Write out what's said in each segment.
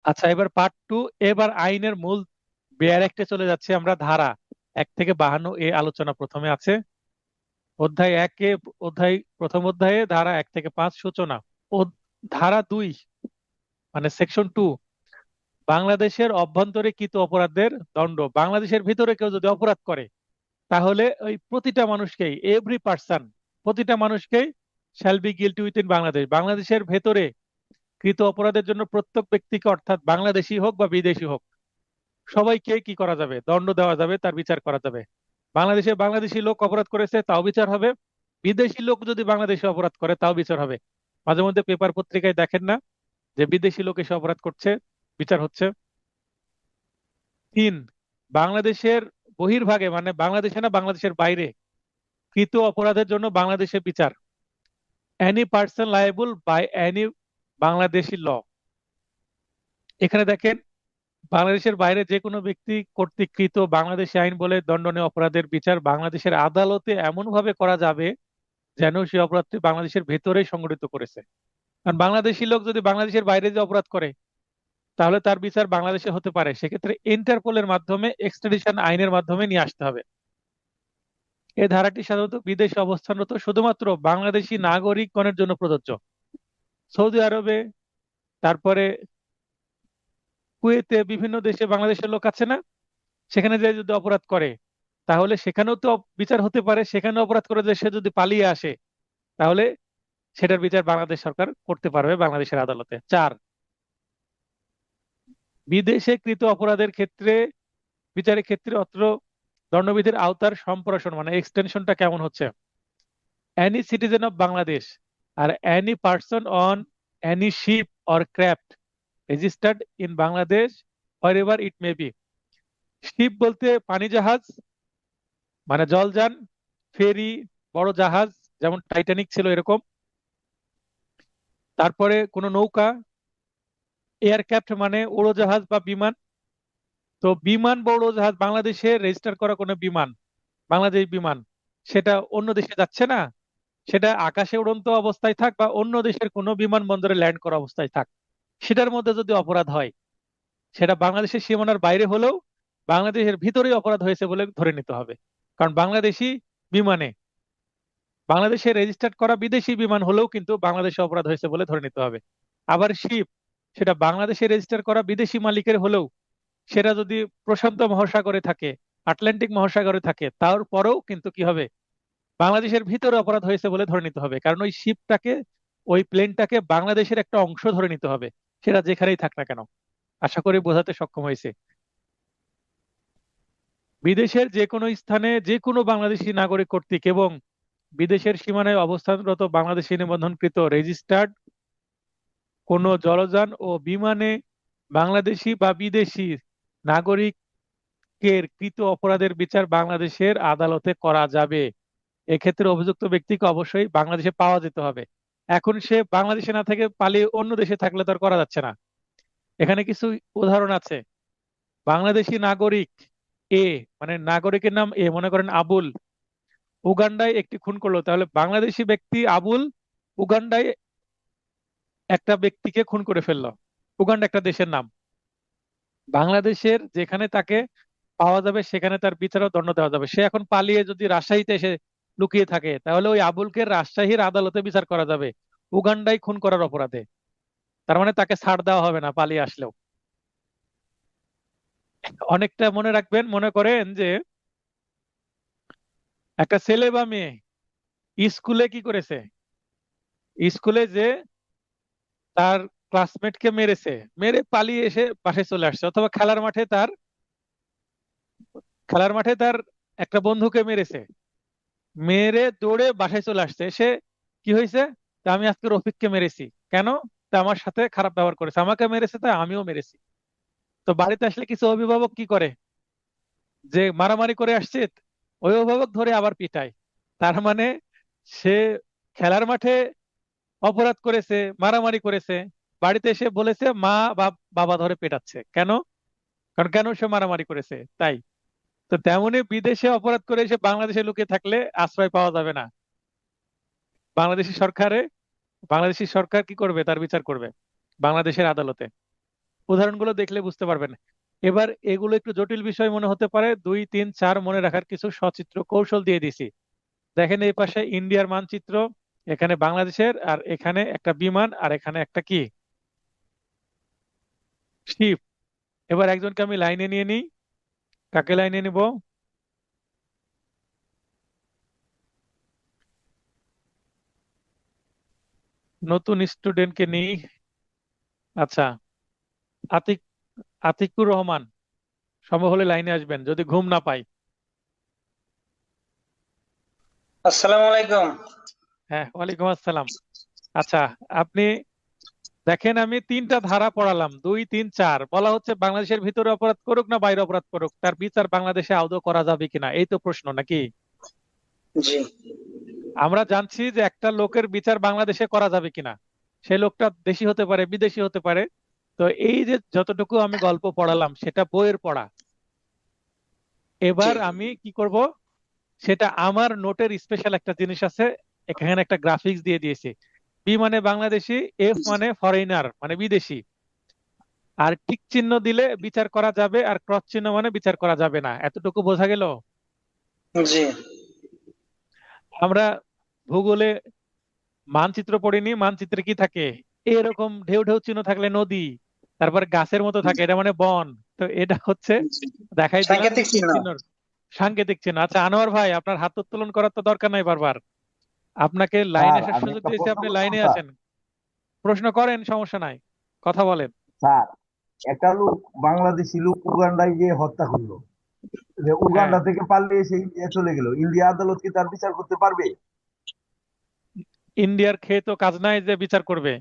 আচ্ছা, এবার part two. এবার আইনের মূল বেয়ার অ্যাক্টে চলে যাচ্ছে আমরা। ধারা 1 থেকে 52 আলোচনা প্রথমে আছে। অধ্যায় 1-এ, প্রথম অধ্যায়ে ধারা 1 থেকে 5 সূচনা। ও ধারা 2 মানে সেকশন 2, বাংলাদেশের অভ্যন্তরে কৃত অপরাধের দণ্ড। বাংলাদেশের ভিতরে কেউ যদি অপরাধ করে, তাহলে ওই প্রতিটা মানুষকেই, এভরি পার্সন, প্রতিটা মানুষকেই shall be guilty within Bangladesh. বাংলাদেশের ভেতরে কৃত অপরাধের জন্য প্রত্যেক ব্যক্তিকে, অর্থাৎ বাংলাদেশি হোক বা বিদেশি হোক, সবাইকে কি করা যাবে? দণ্ড দেওয়া যাবে, তার বিচার করা যাবে। বাংলাদেশে বাংলাদেশি লোক অপরাধ করেছে, তাও বিচার হবে। বিদেশি লোক যদি বাংলাদেশে অপরাধ করে, তাও বিচার হবে। মাঝে মধ্যে পেপার পত্রিকায় দেখেন না যে বিদেশি লোক এসে অপরাধ করছে, বিচার হচ্ছে। 3, বাংলাদেশের বহির্ভাগে, মানে বাংলাদেশে না, বাংলাদেশের বাইরে কৃত অপরাধের জন্য বাংলাদেশে বিচার। Any person liable by any Bangladeshi law. এখানে দেখেন, বাংলাদেশের বাইরে যে কোনো ব্যক্তি কর্তৃক কৃত বাংলাদেশি আইন বলে দণ্ডনীয় অপরাধের বিচার বাংলাদেশের আদালতে এমন ভাবে করা যাবে যেন সে অপরাধটি বাংলাদেশের ভেতরেই সংঘটিত করেছে। কারণ বাংলাদেশি লোক যদি বাংলাদেশের বাইরে যে অপরাধ করে, তাহলে তার বিচার বাংলাদেশে হতে পারে। সেক্ষেত্রে ইন্টারপোলের মাধ্যমে, এক্সট্রাডিশন আইনের মাধ্যমে নিয়ে আসতে হবে। এই ধারাটি সাধারণত বিদেশে অবস্থানরত শুধুমাত্র বাংলাদেশি নাগরিকগণের জন্য প্রযোজ্য। সৌদি আরবে, তারপরে কুয়েতে, বিভিন্ন দেশে বাংলাদেশের লোক আছে না, সেখানে যে যদি অপরাধ করে, তাহলে সেখানেও তো বিচার হতে পারে। সেখানে অপরাধ করে যে সে যদি পালিয়ে আসে, তাহলে সেটার বিচার বাংলাদেশ সরকার করতে পারবে বাংলাদেশের আদালতে। 4, বিদেশে কৃত অপরাধের ক্ষেত্রে, বিচারের ক্ষেত্রে অত্র দণ্ডবিধির আওতার সম্প্রসারণ, মানে এক্সটেনশনটা কেমন হচ্ছে? Any citizen of Bangladesh or any person on any ship or craft registered in Bangladesh wherever it may be. Ship বলতে পানি জাহাজ, মানে জলযান, ফেরি, বড় জাহাজ, যেমন টাইটানিক ছিল এরকম। তারপরে কোনো নৌকা, এয়ারক্রাফট মানে উড়োজাহাজ বা বিমান। তো বিমান বা উড়োজাহাজ, বাংলাদেশে রেজিস্টার করা কোনো বিমান, বাংলাদেশ বিমান, সেটা অন্য দেশে যাচ্ছে না, সেটা আকাশে উড়ন্ত অবস্থায় থাক বা অন্য দেশের কোনো বিমানবন্দরে ল্যান্ড করা অবস্থায় থাক, সেটার মধ্যে যদি অপরাধ হয়, সেটা বাংলাদেশের সীমানার বাইরে হলেও বাংলাদেশের ভিতরেই অপরাধ হয়েছে বলে ধরে নিতে হবে। কারণ বাংলাদেশি বিমানে, বাংলাদেশে রেজিস্টার্ড করা বিদেশি বিমান হলেও কিন্তু বাংলাদেশে অপরাধ হয়েছে বলে ধরে নিতে হবে। আবার শিপ, সেটা বাংলাদেশে রেজিস্টার করা বিদেশি মালিকের হলেও, সেটা যদি প্রশান্ত মহাসাগরে থাকে, আটলান্টিক মহাসাগরে থাকে, তারপরেও কিন্তু কি হবে? বাংলাদেশের ভিতরে অপরাধ হয়েছে বলে ধরে নিতে হবে। কারণ ওই শিপটাকে, ওই প্লেনটাকে বাংলাদেশের একটা অংশ ধরে নিতে হবে, সেটা যেখানেই থাক না কেন। আশা করি বোঝাতে সক্ষম হয়েছে। বিদেশের যে কোনো স্থানে যে কোনো বাংলাদেশি নাগরিক কর্তৃক এবং বিদেশের সীমানায় অবস্থানরত বাংলাদেশি নিবন্ধনকৃত রেজিস্টার্ড কোনো জলযান ও বিমানে বাংলাদেশি বা বিদেশি নাগরিকের কৃত অপরাধের বিচার বাংলাদেশের আদালতে করা যাবে। এক্ষেত্রে অভিযুক্ত ব্যক্তিকে অবশ্যই বাংলাদেশে পাওয়া যেতে হবে। এখন সে বাংলাদেশে না থেকে পালিয়ে অন্য দেশে থাকলে তো আর করা যাচ্ছে না। এখানে কিছু উদাহরণ আছে। বাংলাদেশি নাগরিক এ, মানে নাগরিকের নাম এ, মনে করেন আবুল, উগান্ডায় একটি খুন করলো, তাহলে বাংলাদেশি ব্যক্তি আবুল উগান্ডায় একটা ব্যক্তিকে খুন করে ফেললো। উগান্ডা একটা দেশের নাম। বাংলাদেশের যেখানে তাকে পাওয়া যাবে সেখানে তার বিচার ও দণ্ড দেওয়া যাবে। সে এখন পালিয়ে যদি রাজশাহীতে এসে লুকিয়ে থাকে, তাহলে ওই আবুলকে রাজশাহীর আদালতে বিচার করা যাবে উগান্ডায় খুন করার অপরাধে। তার মানে তাকে ছাড় দেওয়া হবে না পালিয়ে আসলেও। অনেকটা মনে রাখবেন, মনে করেন যে একটা ছেলে বা মেয়ে স্কুলে কি করেছে, স্কুলে যে তার ক্লাসমেটকে মেরেছে, মেরে পালিয়ে এসে বাসায় চলে আসছে, অথবা খেলার মাঠে তার একটা বন্ধুকে মেরেছে, মেরে দৌড়ে বাসায় চলে আসছে। সে কি হয়েছে? তা আমি আজকে রফিককে মেরেছি। কেন? তা আমার সাথে খারাপ ব্যবহার করেছে, আমাকে মেরেছে, তাই আমিও মেরেছি। তো বাড়িতে আসলে কিছু অভিভাবক কি করে, যে মারামারি করে আসছে, ওই অভিভাবক ধরে আবার পিটায়। তার মানে সে খেলার মাঠে অপরাধ করেছে, মারামারি করেছে, বাড়িতে এসে বলেছে মা বা বাবা ধরে পেটাচ্ছে। কেন? কারণ কেন সে মারামারি করেছে তাই। তো তেমনি বিদেশে অপরাধ করে এসে বাংলাদেশে লুকিয়ে থাকলে আশ্রয় পাওয়া যাবে না। বাংলাদেশি সরকারে বাংলাদেশি সরকার কি করবে, তার বিচার করবে বাংলাদেশের আদালতে। উদাহরণগুলো দেখলে বুঝতে পারবেন। এবার এগুলো একটু জটিল বিষয় মনে হতে পারে, 2, 3, 4 মনে রাখার কিছু সচিত্র কৌশল দিয়ে দিছি। দেখেন এই পাশে ইন্ডিয়ার মানচিত্র, এখানে বাংলাদেশের, আর এখানে একটা বিমান, আর এখানে একটা কি শিপ। এবার একজনকে আমি লাইনে নিয়ে নিই। কাকে লাইনে নিব? নতুন স্টুডেন্টকে নিই। আচ্ছা, আতিক, আতিকুর রহমান, সম্ভব হলে লাইনে আসবেন যদি ঘুম না পাই। আসসালামু আলাইকুম। হ্যাঁ, ওয়ালাইকুম আসসালাম। আচ্ছা, আপনি দেখেন, আমি 3টা ধারা পড়ালাম, 2, 3, 4, বলা হচ্ছে বাংলাদেশের ভিতরে অপরাধ করুক না বাইরে অপরাধ করুক, তার বিচার বাংলাদেশে আদৌ করা যাবে কিনা, এই তো প্রশ্ন নাকি? জি। আমরা জানছি যে একটা লোকের বিচার বাংলাদেশে করা যাবে কিনা, সে লোকটা দেশি হতে পারে, বিদেশি হতে পারে। তো এই যে যতটুকু আমি গল্প পড়ালাম সেটা বইয়ের পড়া। জি। এবার আমি কি করব, সেটা আমার নোটের স্পেশাল একটা জিনিস আছে। এখানে একটা গ্রাফিক্স দিয়ে দিয়েছি। বি মানে বাংলাদেশি, এফ জি। মানে ফরেনার মানে বিদেশি। আর টিক চিহ্ন দিলে বিচার করা যাবে, আর ক্রস চিহ্ন মানে বিচার করা যাবে না। এতটুকু বোঝা গেল? জি। আমরা ভূগোলে মানচিত্র পড়িনি? মানচিত্রে কি থাকে? এরকম ঢেউ ঢেউ চিহ্ন থাকলে নদী, তারপর গাছের মতো থাকে, এটা মানে বন। তো এটা হচ্ছে, জি। দেখাই দিলাম সাংকেতিক টিক চিহ্ন। চিহ্ন, সাংকেতিক চিহ্ন। আচ্ছা আনোয়ার ভাই, আপনার হাত উত্তোলন করার তো দরকার নাই বারবার, আপনাকে লাইন স্যার আসার আমি সুযোগ একটা দিয়েছি, প্রশ্ন আপনি করতাম লাইনে স্যার। আসেন, প্রশ্ন করেন, সমস্যা নাই, কথা বলেন। স্যার, একটা লোক, বাংলাদেশি লোক উগান্ডায় গিয়ে হত্যা করলো, যে হ্যাঁ, উগান্ডা থেকে পালিয়ে এসে ইন্ডিয়া চলে গেল, ইন্ডিয়া আদালত কি তার বিচার করতে পারবে? ইন্ডিয়ার খেয়ে তো কাজ নাই যে বিচার করবে,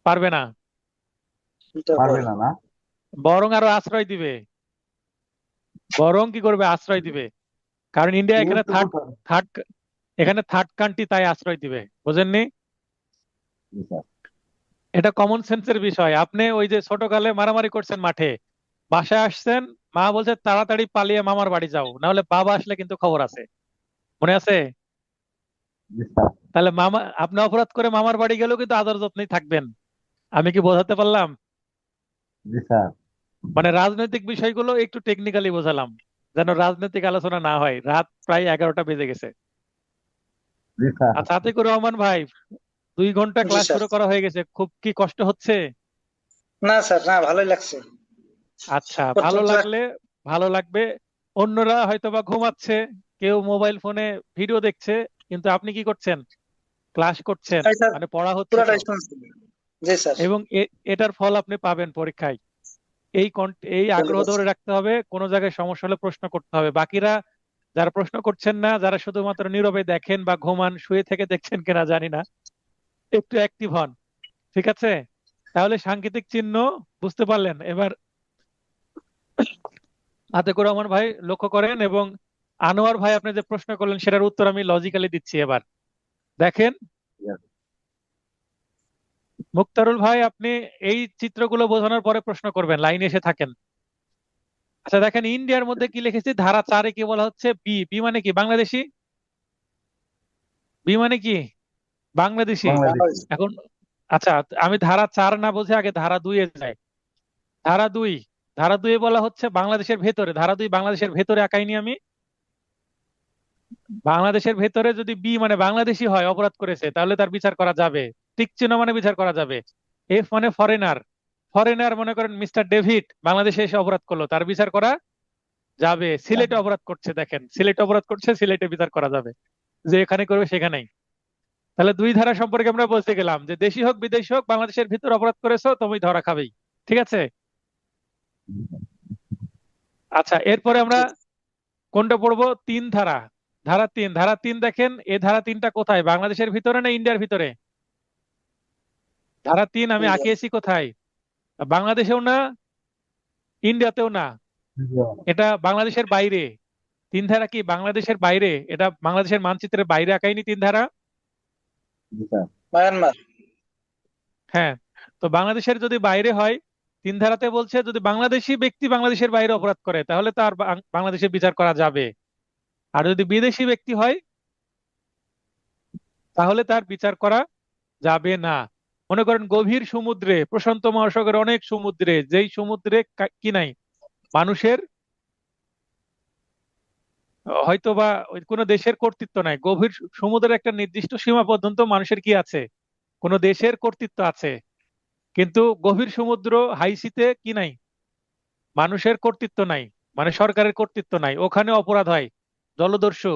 পারবে না। এটার পারবে পরে। না, না? বরং আরো আশ্রয় দিবে, বরং কি করবে, আশ্রয় দিবে। কারণ ইন্ডিয়া এই এখানে তো থার্ড, কথা। থার্ড, এখানে থার্ড কান্ট্রি, তাই আশ্রয় দিবে, বুঝেননি? জি স্যার। এটা কমন সেন্সের বিষয়। আপনি ওই যে ছোটকালে মারামারি করছেন মাঠে, বাসায় আসছেন, মা বলছে তাড়াতাড়ি পালিয়ে মামার বাড়ি যাও, না হলে বাবা আসলে কিন্তু খবর আছে, মনে আছে? জি স্যার। তাহলে মামা, আপনি অপরাধ করে মামার বাড়ি গেলেও কিন্তু আদর যত্নেই থাকবেন। আমি কি বোঝাতে পারলাম? জি স্যার। মানে রাজনৈতিক বিষয়গুলো একটু টেকনিক্যালি বোঝালাম, যেন রাজনৈতিক আলোচনা না হয়। রাত প্রায় 11টা বেজে গেছে। জি স্যার। আচ্ছা আতিকুর রহমান ভাই, 2 ঘন্টা জি ক্লাস স্যার। শুরু করা হয়ে গেছে, খুব কি কষ্ট হচ্ছে? না স্যার, না, ভালোই লাগছে। আচ্ছা, প্রথম ভালো ক্লাস। লাগলে, ভালো লাগবে। অন্যরা হয়তো বা ঘুমাচ্ছে, কেউ মোবাইল ফোনে ভিডিও দেখছে, কিন্তু আপনি কি করছেন? ক্লাস করছেন, স্যার, মানে পড়া হচ্ছে তো। পুরাটাই শুনছি। জি স্যার। এবং এটার ফল আপনি পাবেন পরীক্ষায়। এই বলে আগ্রহ গেছে। ধরে রাখতে হবে, কোনো জায়গায় সমস্যা হলে প্রশ্ন করতে হবে। বাকিরা যারা প্রশ্ন করছেন না, যারা শুধুমাত্র নীরবে দেখেন বা ঘুমান, শুয়ে থেকে দেখছেন কিনা জানি না, একটু অ্যাক্টিভ হন, ঠিক আছে? তাহলে সাংকেতিক চিহ্ন বুঝতে পারলেন এবার? আতিকুর রহমান ভাই লক্ষ্য করেন, এবং আনোয়ার ভাই আপনি যে প্রশ্ন করলেন সেটার উত্তর আমি লজিক্যালি দিচ্ছি এবার, দেখেন। মুক্তারুল ভাই, আপনি এই চিত্রগুলো বোঝানোর পরে প্রশ্ন করবেন, লাইনে এসে থাকেন। আচ্ছা দেখেন, ইন্ডিয়ার মধ্যে কি লিখেছি, ধারা 4-এ কি বলা হচ্ছে, বি, বি মানে কি, বাংলাদেশি। বি মানে কি, বাংলাদেশি। বাংলাদেশি। বাংলাদেশ। এখন আচ্ছা, আমি ধারা 4 না বুঝে আগে ধারা 2-এ যাই। ধারা 2, ধারা 2-এ বলা হচ্ছে বাংলাদেশের ভেতরে, ধারা 2 বাংলাদেশের ভেতরে আঁকাইনি আমি। বাংলাদেশের ভেতরে যদি বি মানে বাংলাদেশি হয়, অপরাধ করেছে, তাহলে তার বিচার করা যাবে। টিক চিহ্ন মানে বিচার করা যাবে। এফ মানে ফরেনার, ফরেনার মনে করেন মিস্টার ডেভিড বাংলাদেশে এসে অপরাধ করলো, তার বিচার করা যাবে। সিলেটে অপরাধ করছে, দেখেন সিলেটে অপরাধ করছে, সিলেটে বিচার করা যাবে, যে এখানে করবে সেখানেই। তাহলে 2 ধারা সম্পর্কে আমরা বলতে গেলাম যে দেশি হোক বিদেশি হোক, বাংলাদেশের ভিতর অপরাধ করেছো তুমি ধরা খাবেই, ঠিক আছে? আচ্ছা, এরপরে আমরা জি। কোনটা পড়বো? 3 ধারা, ধারা 3, ধারা 3 দেখেন, এ ধারা 3টা কোথায়, বাংলাদেশের ভিতরে না ইন্ডিয়ার ভিতরে? ধারা 3 আমি ইন্ডিয়া। আঁকিয়েছি কোথায়, বাংলাদেশেও না, ইন্ডিয়াতেও না, এটা বাংলাদেশের বাইরে। 3 ধারা কি বাংলাদেশের বাইরে, এটা বাংলাদেশের মানচিত্রের বাইরে আঁকাইনি 3 ধারা। জি স্যার। মায়ানমার। হ্যাঁ, তো বাংলাদেশের যদি বাইরে হয়, 3 ধারাতে বলছে যদি বাংলাদেশি ব্যক্তি বাংলাদেশের বাইরে অপরাধ করে তাহলে তার বাংলাদেশে বিচার করা যাবে। আর যদি বিদেশি ব্যক্তি হয় তাহলে তার বিচার করা যাবে না। মনে করেন গভীর সমুদ্রে, প্রশান্ত মহাসাগরের অনেক সমুদ্রে, যেই সমুদ্রে কি নাই, মানুষের হয়তো বা ওই কোনো দেশের কর্তৃত্ব নাই, গভীর সমুদ্রের একটা নির্দিষ্ট সীমা পর্যন্ত মানুষের কি আছে, কোনো দেশের কর্তৃত্ব আছে। কিন্তু গভীর সমুদ্র হাইসিতে কি নাই, মানুষের কর্তৃত্ব নাই, মানে সরকারের কর্তৃত্ব নাই, ওখানে অপরাধ হয়, জলদস্যু।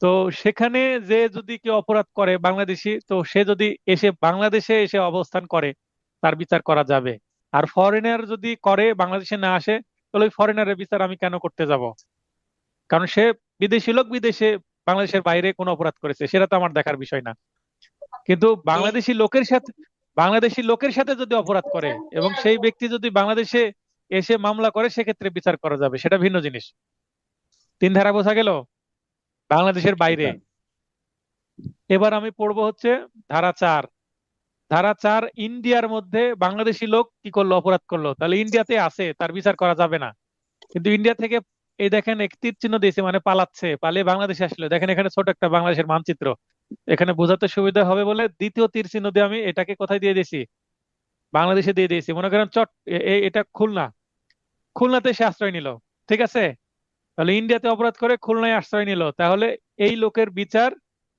তো সেখানে যে যদি কেউ অপরাধ করে বাংলাদেশি, তো সে যদি এসে বাংলাদেশে এসে অবস্থান করে, তার বিচার করা যাবে। আর ফরেনার যদি করে বাংলাদেশে না আসে, তাহলে ওই ফরেনারের বিচার আমি কেন করতে যাব? কারণ সে বিদেশি লোক, বিদেশে বাংলাদেশের বাইরে কোনো অপরাধ করেছে, সেটা তো আমার দেখার বিষয় না। কিন্তু বাংলাদেশি লোকের সাথে যদি অপরাধ করে এবং সেই ব্যক্তি যদি বাংলাদেশে এসে মামলা করে, সেক্ষেত্রে বিচার করা যাবে, সেটা ভিন্ন জিনিস। তিন ধারা বোঝা গেল বাংলাদেশের বাইরে। স্যার। এবার আমি পড়বো হচ্ছে ধারা 4। ধারা 4, ইন্ডিয়ার মধ্যে বাংলাদেশি লোক কি করলো, অপরাধ করলো, তাহলে ইন্ডিয়াতে আছে, তার বিচার করা যাবে না। কিন্তু ইন্ডিয়া থেকে এই দেখেন এক তীর চিহ্ন দিয়েছে, মানে পালাচ্ছে, পালিয়ে বাংলাদেশে আসলো। দেখেন এখানে ছোট একটা বাংলাদেশের মানচিত্র, এখানে বোঝাতে সুবিধা হবে বলে দ্বিতীয় তীর চিহ্ন দিয়ে আমি এটাকে কোথায় দিয়ে দিয়েছি, বাংলাদেশে দিয়ে দিয়েছি। মনে করেন এটা খুলনা, খুলনাতে সে আশ্রয় নিল, ঠিক আছে? তাহলে ইন্ডিয়াতে অপরাধ করে খুলনায় আশ্রয় নিল, তাহলে এই লোকের বিচার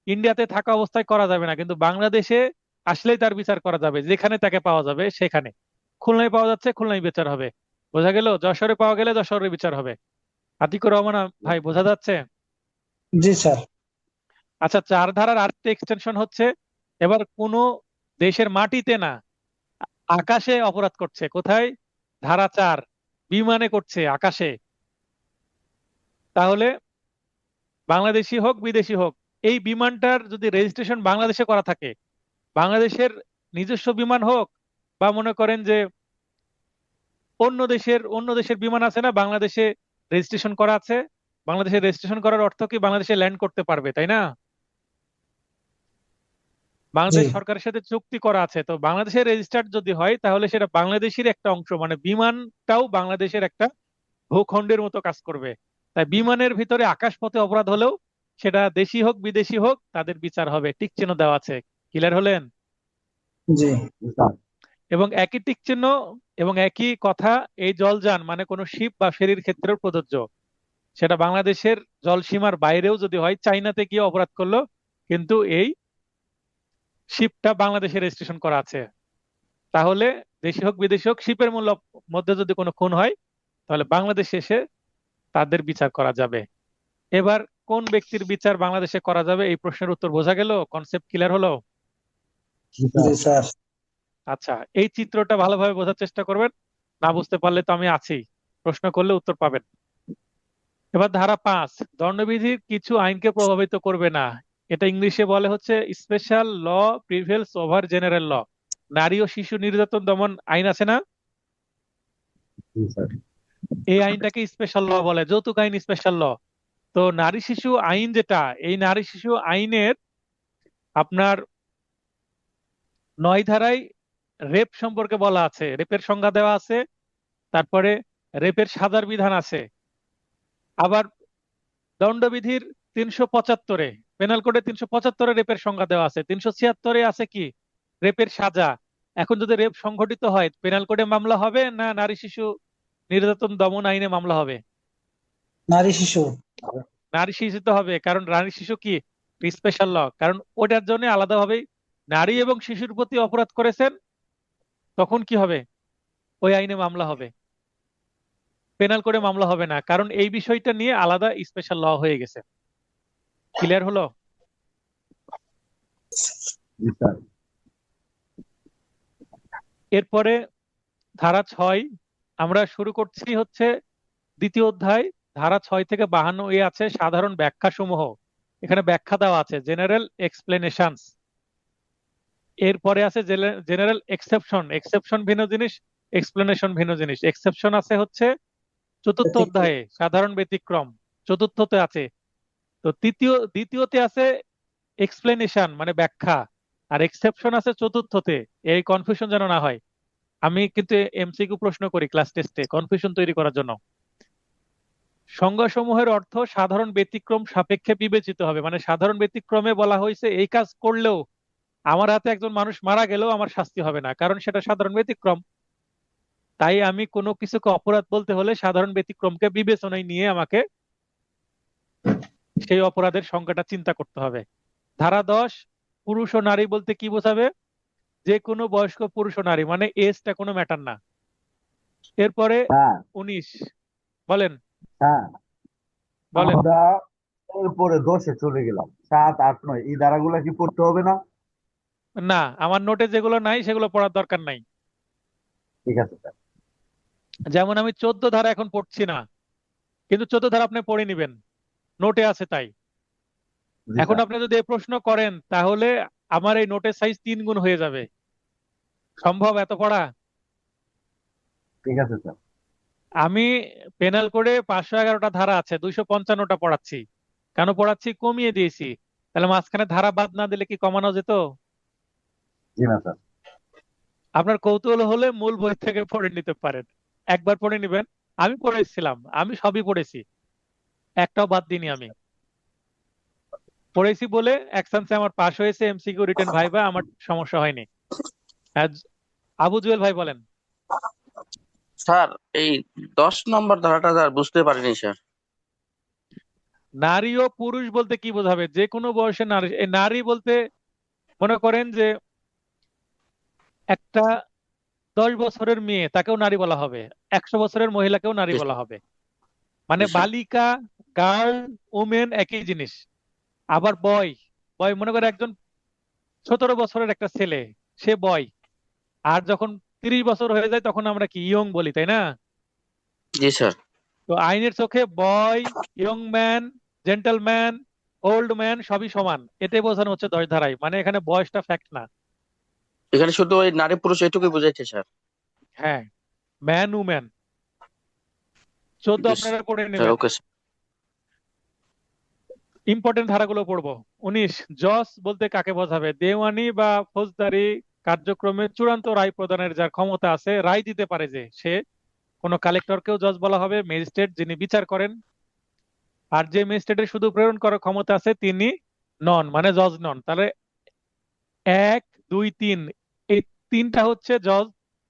ইন্ডিয়াতে থাকা অবস্থায় করা যাবে না, কিন্তু বাংলাদেশে আসলেই তার বিচার করা যাবে, যেখানে তাকে পাওয়া যাবে সেখানে। খুলনায় পাওয়া যাচ্ছে, খুলনায় বিচার হবে। বোঝা গেল? যশোরে পাওয়া গেলে যশোরে বিচার হবে। আতিকুর রহমান ভাই, বোঝা যাচ্ছে? জি স্যার। আচ্ছা, 4 ধারার আরেকটা এক্সটেনশন হচ্ছে, এবার কোন দেশের মাটিতে না, আকাশে অপরাধ করছে। কোথায়? ধারা 4, বিমানে করছে, আকাশে। তাহলে বাংলাদেশি হোক বিদেশি হোক, এই বিমানটার যদি রেজিস্ট্রেশন বাংলাদেশে করা থাকে, বাংলাদেশের নিজস্ব বিমান হোক, বা মনে করেন যে অন্য দেশের বিমান আছে না, বাংলাদেশে রেজিস্ট্রেশন করা আছে। বাংলাদেশে রেজিস্ট্রেশন করার অর্থ কি, বাংলাদেশে ল্যান্ড করতে পারবে, তাই না? জি বাংলাদেশ সরকারের সাথে চুক্তি করা আছে, তো বাংলাদেশের রেজিস্টার্ড যদি হয়, তাহলে সেটা বাংলাদেশের একটা অংশ, মানে বিমানটাও বাংলাদেশের একটা ভূখণ্ডের মতো কাজ করবে। তাই বিমানের ভিতরে আকাশপথে অপরাধ হলেও, সেটা দেশি হোক বিদেশি হোক, তাদের বিচার হবে। টিক চিহ্ন দেওয়া আছে। ক্লিয়ার হলেন? জি স্যার। এবং একই টিক চিহ্ন এবং একই কথা এই জলযান, মানে কোনো শিপ বা ফেরির ক্ষেত্রেও প্রযোজ্য। সেটা বাংলাদেশের জলসীমার বাইরেও যদি হয়, চাইনাতে গিয়ে অপরাধ করলো, কিন্তু এই শিপটা বাংলাদেশে রেজিস্ট্রেশন করা আছে, তাহলে দেশি হোক বিদেশি হোক, শিপের মধ্যে যদি কোনো খুন হয়, তাহলে বাংলাদেশে এসে তাদের বিচার করা যাবে। এবার কোন ব্যক্তির বিচার বাংলাদেশে করা যাবে, এই প্রশ্নের উত্তর বোঝা গেল? কনসেপ্ট ক্লিয়ার হলো? জি স্যার। জি স্যার। আচ্ছা, এই চিত্রটা ভালোভাবে বোঝার চেষ্টা করবেন, না বুঝতে পারলে তো আমি আছি, প্রশ্ন করলে উত্তর পাবেন। এবার ধারা 5, দণ্ডবিধির কিছু আইনকে প্রভাবিত করবে না। এটা ইংলিশে বলে হচ্ছে special law prevails over general law. নারী ও শিশু নির্যাতন দমন আইন আছে না, জি স্যার। এই আইনটাকে স্পেশাল ল বলে, যৌতুক আইন স্পেশাল ল। তো নারী শিশু আইন যেটা, এই নারী শিশু আইনের আপনার 9 ধারায় রেপ সম্পর্কে বলা আছে, রেপের সংজ্ঞা দেওয়া আছে, তারপরে রেপের সাজার বিধান আছে। আবার দণ্ডবিধির 375-এ, পেনাল কোডে 375-এ রেপের সংজ্ঞা দেওয়া আছে, 376-এ আছে কি, রেপের সাজা। এখন যদি রেপ সংঘটিত হয়, পেনাল কোডে মামলা হবে না নারী শিশু নির্যাতন দমন আইনে মামলা হবে? নারী শিশু। নারী শিশুতে হবে, কারণ নারী শিশু কি স্পেশাল ল, কারণ ওটার জন্য আলাদাভাবে নারী এবং শিশুর প্রতি অপরাধ করেছেন, তখন কি হবে, ওই আইনে মামলা হবে, পেনাল কোডে মামলা হবে না, কারণ এই বিষয়টা নিয়ে আলাদা স্পেশাল ল হয়ে গেছে। ক্লিয়ার হলো? জি স্যার। এরপরে ধারা 6, আমরা শুরু করছি হচ্ছে দ্বিতীয় অধ্যায়। ধারা 6 থেকে 52 আছে সাধারণ ব্যাখ্যা সমূহ। এখানে ব্যাখ্যা দেওয়া আছে, জেনারেল এক্সপ্লেনেশনস। এরপরে আছে জেনারেল এক্সেপশন। এক্সেপশন ভিন্ন জিনিস, এক্সপ্লেনেশন ভিন্ন জিনিস। এক্সেপশন আছে হচ্ছে চতুর্থ ব্যতিক্রম। অধ্যায়ে, সাধারণ ব্যতিক্রম চতুর্থতে আছে। তো দ্বিতীয়তে আছে এক্সপ্লেনেশন মানে ব্যাখ্যা, আর এক্সেপশন আছে চতুর্থতে। এই কনফিউশন যেন না হয়, আমি কিন্তু এমসিকিউ প্রশ্ন করি ক্লাস টেস্টে কনফিউশন তৈরি করার জন্য। সংজ্ঞাসমূহের অর্থ সাধারণ ব্যতিক্রম সাপেক্ষে বিবেচিত হবে, মানে সাধারণ ব্যতিক্রমে বলা হয়েছে এই কাজ করলেও আমার হাতে একজন মানুষ মারা গেলেও আমার শাস্তি হবে না, কারণ সেটা সাধারণ ব্যতিক্রম। তাই আমি কোনো কিছুকে অপরাধ বলতে হলে সাধারণ ব্যতিক্রমকে বিবেচনায় নিয়ে আমাকে সেই অপরাধের সংখ্যাটা চিন্তা করতে হবে। ধারা 10, পুরুষ ও নারী বলতে কি বোঝাবে? যে কোনো বয়স্ক পুরুষ ও নারী, মানে এজটা কোনো ম্যাটার না। এরপরে স্যার 19, বলেন স্যার বলেন। আমরা এরপরে 10-এ চলে গেলাম, 7, 8, 9 এই ধারাগুলা কি পড়তে হবে না? না, আমার নোটে যেগুলো নাই সেগুলো পড়ার দরকার নাই। ঠিক আছে স্যার। যেমন আমি 14 ধারা এখন পড়ছি না, কিন্তু 14 ধারা আপনি পড়ে নিবেন, নোটে আছে তাই। জি এখন স্যার। আপনি যদি এই প্রশ্ন করেন তাহলে আমার এই নোটের সাইজ 3 গুণ হয়ে যাবে। সম্ভব এত পড়া? ঠিক আছে স্যার। আমি পেনাল করে 511টা ধারা আছে, 255টা পড়াচ্ছি। কেন পড়াচ্ছি? কমিয়ে দিয়েছি। তাহলে মাঝখানে ধারা বাদ না দিলে কি কমানো যেত? জি না স্যার। আপনার কৌতূহল হলে মূল বই থেকে পড়ে নিতে পারেন, একবার পড়ে নিবেন। আমি পড়েছিলাম, আমি সবই পড়েছি, একটাও বাদ দিইনি আমি। পড়েছি বলে এক চান্সে আমার পাস হয়েছে, এমসিকিউ রিটেন ভাইবা, আমার সমস্যা হয়নি। আজ আবু জুয়েল ভাই বলেন। স্যার, এই 10 নম্বর ধারাটা স্যার বুঝতে পারিনি স্যার। নারী ও পুরুষ বলতে কি বোঝাবে? যে কোনো বয়সে নারী। এই নারী বলতে মনে করেন যে একটা 10 বছরের মেয়ে, তাকেও নারী বলা হবে। 100 বছরের মহিলাকেও নারী জি বলা স্যার। হবে। মানে জি স্যার। বালিকা, গার্ল, ওমেন একই জিনিস। আবার বয়, বয় মনে করে একজন 17 বছরের একটা ছেলে, সে বয়। আর যখন 30 বছর হয়ে যায় তখন আমরা কি ইয়ং বলি, তাই না? জি স্যার। তো আইনের চোখে boy, young man, gentleman, old man সবই সমান। এটাই বোঝানো হচ্ছে 10 ধারায়, মানে এখানে বয়সটা ফ্যাক্ট না। এখানে শুধু ওই নারী পুরুষ এটুকুই বুঝাইছে স্যার। হ্যাঁ, ম্যান উম্যান। 14 জি আপনারা পড়ে স্যার। নেবেন। Okay sir. ইম্পর্টেন্ট ধারাগুলো পড়বো। 19, জজ বলতে কাকে বোঝাবে? দেওয়ানি বা ফৌজদারি কার্যক্রমে চূড়ান্ত রায় প্রদানের যার ক্ষমতা আছে, রায় দিতে পারে যে সে। কোনো কালেক্টরকেও জজ বলা হবে, ম্যাজিস্ট্রেট যিনি বিচার করেন। আর যে ম্যাজিস্ট্রেটের শুধু প্রেরণ করার ক্ষমতা আছে তিনি নন, মানে জজ নন। তাহলে 1, 2, 3, এই তিনটা হচ্ছে জজ।